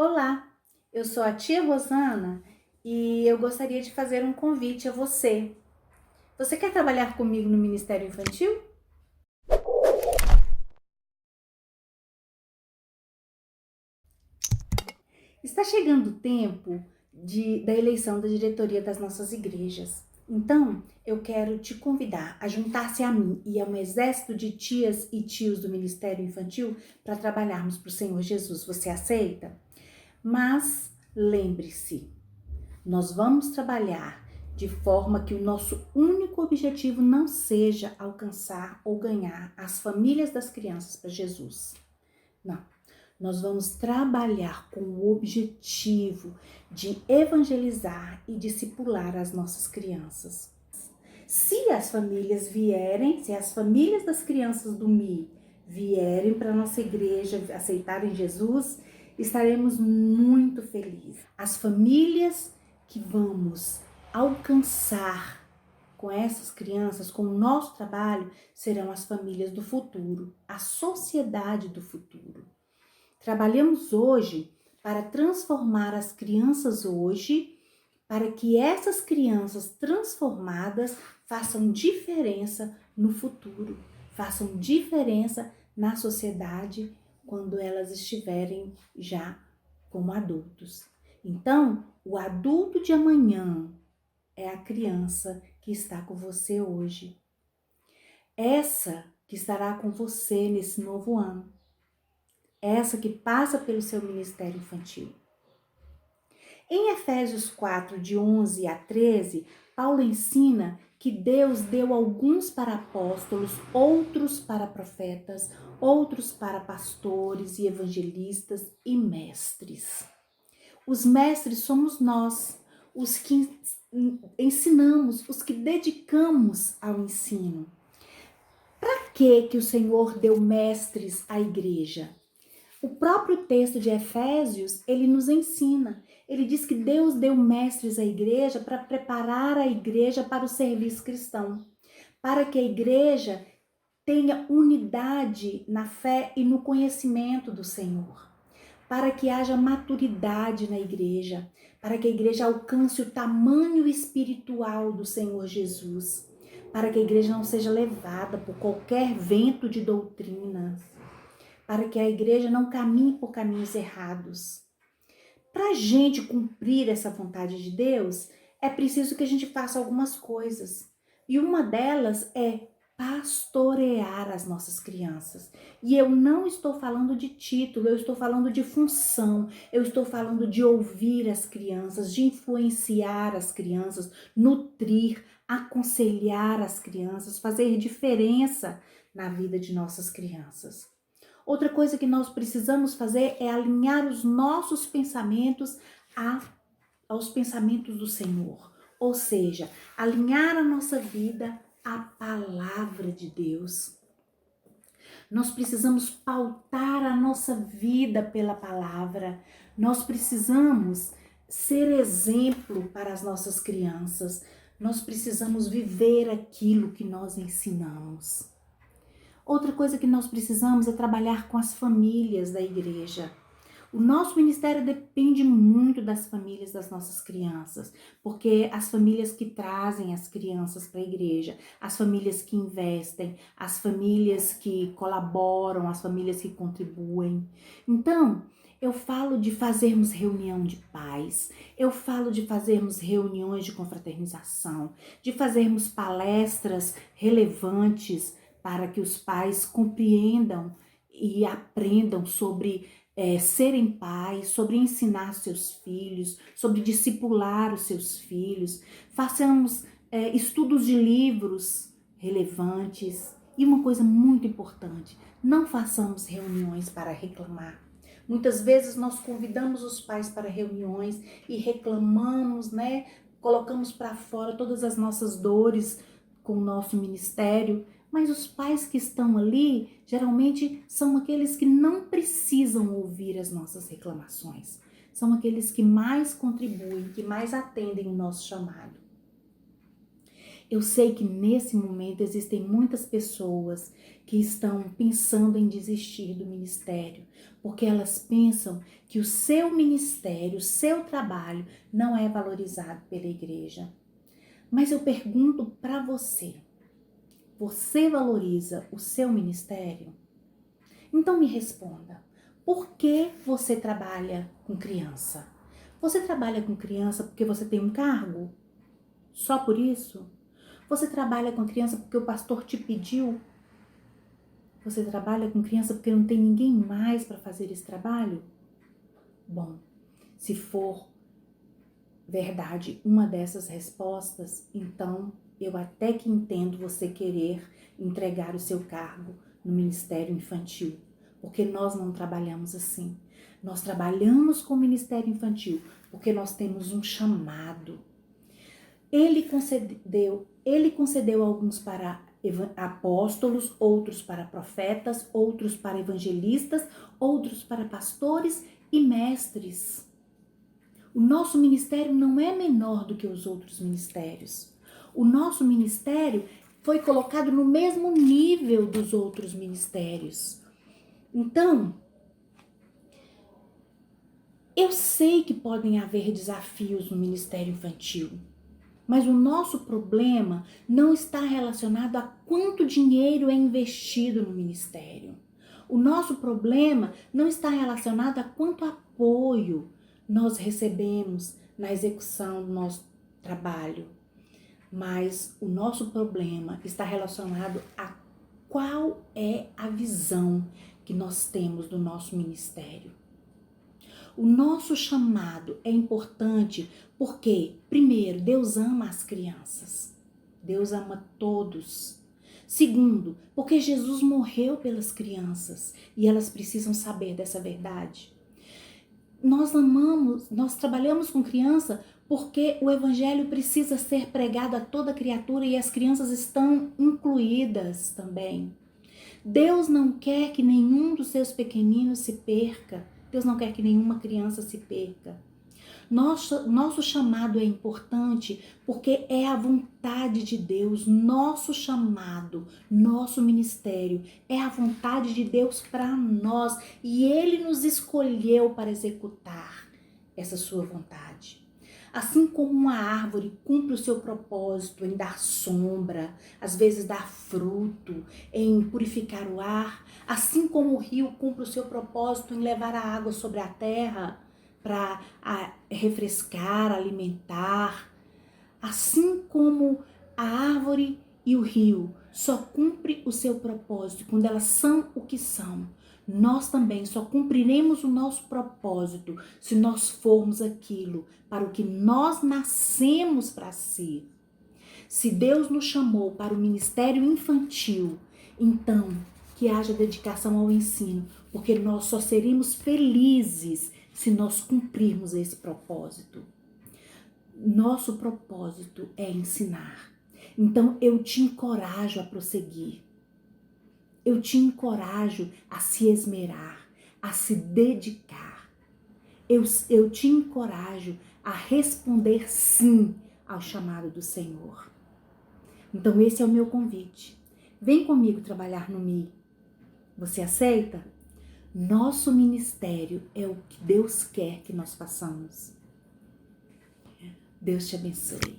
Olá, eu sou a tia Rosana e eu gostaria de fazer um convite a você. Você quer trabalhar comigo no Ministério Infantil? Está chegando o tempo da eleição da diretoria das nossas igrejas. Então, eu quero te convidar a juntar-se a mim e a um exército de tias e tios do Ministério Infantil para trabalharmos para o Senhor Jesus. Você aceita? Mas lembre-se, nós vamos trabalhar de forma que o nosso único objetivo não seja alcançar ou ganhar as famílias das crianças para Jesus. Não. Nós vamos trabalhar com o objetivo de evangelizar e discipular as nossas crianças. Se as famílias vierem, se as famílias das crianças do MI vierem para a nossa igreja, aceitarem Jesus, estaremos muito felizes. As famílias que vamos alcançar com essas crianças, com o nosso trabalho, serão as famílias do futuro, a sociedade do futuro. Trabalhamos hoje para transformar as crianças hoje, para que essas crianças transformadas façam diferença no futuro, façam diferença na sociedade quando elas estiverem já como adultos. Então, o adulto de amanhã é a criança que está com você hoje. Essa que estará com você nesse novo ano. Essa que passa pelo seu ministério infantil. Em Efésios 4, de 11 a 13, Paulo ensina que Deus deu alguns para apóstolos, outros para profetas, outros para pastores e evangelistas e mestres. Os mestres somos nós, os que ensinamos, os que dedicamos ao ensino. Para que o Senhor deu mestres à igreja? O próprio texto de Efésios, ele nos ensina. Ele diz que Deus deu mestres à igreja para preparar a igreja para o serviço cristão, para que a igreja tenha unidade na fé e no conhecimento do Senhor, para que haja maturidade na igreja, para que a igreja alcance o tamanho espiritual do Senhor Jesus, para que a igreja não seja levada por qualquer vento de doutrinas, para que a igreja não caminhe por caminhos errados. Para a gente cumprir essa vontade de Deus, é preciso que a gente faça algumas coisas. E uma delas é pastorear as nossas crianças. E eu não estou falando de título, eu estou falando de função, eu estou falando de ouvir as crianças, de influenciar as crianças, nutrir, aconselhar as crianças, fazer diferença na vida de nossas crianças. Outra coisa que nós precisamos fazer é alinhar os nossos pensamentos aos pensamentos do Senhor. Ou seja, alinhar a nossa vida à palavra de Deus. Nós precisamos pautar a nossa vida pela palavra. Nós precisamos ser exemplo para as nossas crianças. Nós precisamos viver aquilo que nós ensinamos. Outra coisa que nós precisamos é trabalhar com as famílias da igreja. O nosso ministério depende muito das famílias das nossas crianças, porque as famílias que trazem as crianças para a igreja, as famílias que investem, as famílias que colaboram, as famílias que contribuem. Então, eu falo de fazermos reunião de pais, eu falo de fazermos reuniões de confraternização, de fazermos palestras relevantes para que os pais compreendam e aprendam sobre serem pais, sobre ensinar seus filhos, sobre discipular os seus filhos. Façamos estudos de livros relevantes. E uma coisa muito importante, não façamos reuniões para reclamar. Muitas vezes nós convidamos os pais para reuniões e reclamamos, né? Colocamos para fora todas as nossas dores com o nosso ministério, mas os pais que estão ali, geralmente, são aqueles que não precisam ouvir as nossas reclamações. São aqueles que mais contribuem, que mais atendem o nosso chamado. Eu sei que nesse momento existem muitas pessoas que estão pensando em desistir do ministério, porque elas pensam que o seu ministério, o seu trabalho não é valorizado pela igreja. Mas eu pergunto para você, você valoriza o seu ministério? Então me responda, por que você trabalha com criança? Você trabalha com criança porque você tem um cargo? Só por isso? Você trabalha com criança porque o pastor te pediu? Você trabalha com criança porque não tem ninguém mais para fazer esse trabalho? Bom, se for verdade uma dessas respostas, então eu até que entendo você querer entregar o seu cargo no ministério infantil, porque nós não trabalhamos assim. Nós trabalhamos com o ministério infantil porque nós temos um chamado. Ele concedeu alguns para apóstolos, outros para profetas, outros para evangelistas, outros para pastores e mestres. O nosso ministério não é menor do que os outros ministérios. O nosso ministério foi colocado no mesmo nível dos outros ministérios. Então, eu sei que podem haver desafios no ministério infantil, mas o nosso problema não está relacionado a quanto dinheiro é investido no ministério. O nosso problema não está relacionado a quanto apoio nós recebemos na execução do nosso trabalho. Mas o nosso problema está relacionado a qual é a visão que nós temos do nosso ministério. O nosso chamado é importante porque, primeiro, Deus ama as crianças. Deus ama todos. Segundo, porque Jesus morreu pelas crianças e elas precisam saber dessa verdade. Nós trabalhamos com criança porque o evangelho precisa ser pregado a toda criatura e as crianças estão incluídas também. Deus não quer que nenhum dos seus pequeninos se perca. Deus não quer que nenhuma criança se perca. Nosso chamado é importante porque é a vontade de Deus. Nosso chamado, nosso ministério é a vontade de Deus para nós. E Ele nos escolheu para executar essa sua vontade. Assim como uma árvore cumpre o seu propósito em dar sombra, às vezes dar fruto, em purificar o ar, assim como o rio cumpre o seu propósito em levar a água sobre a terra para refrescar, alimentar, assim como a árvore e o rio só cumpre o seu propósito quando elas são o que são. Nós também só cumpriremos o nosso propósito se nós formos aquilo para o que nós nascemos para ser. Se Deus nos chamou para o ministério infantil, então que haja dedicação ao ensino, porque nós só seremos felizes se nós cumprirmos esse propósito. Nosso propósito é ensinar. Então eu te encorajo a prosseguir. Eu te encorajo a se esmerar, a se dedicar. Eu te encorajo a responder sim ao chamado do Senhor. Então esse é o meu convite. Vem comigo trabalhar no MI. Você aceita? Nosso ministério é o que Deus quer que nós façamos. Deus te abençoe.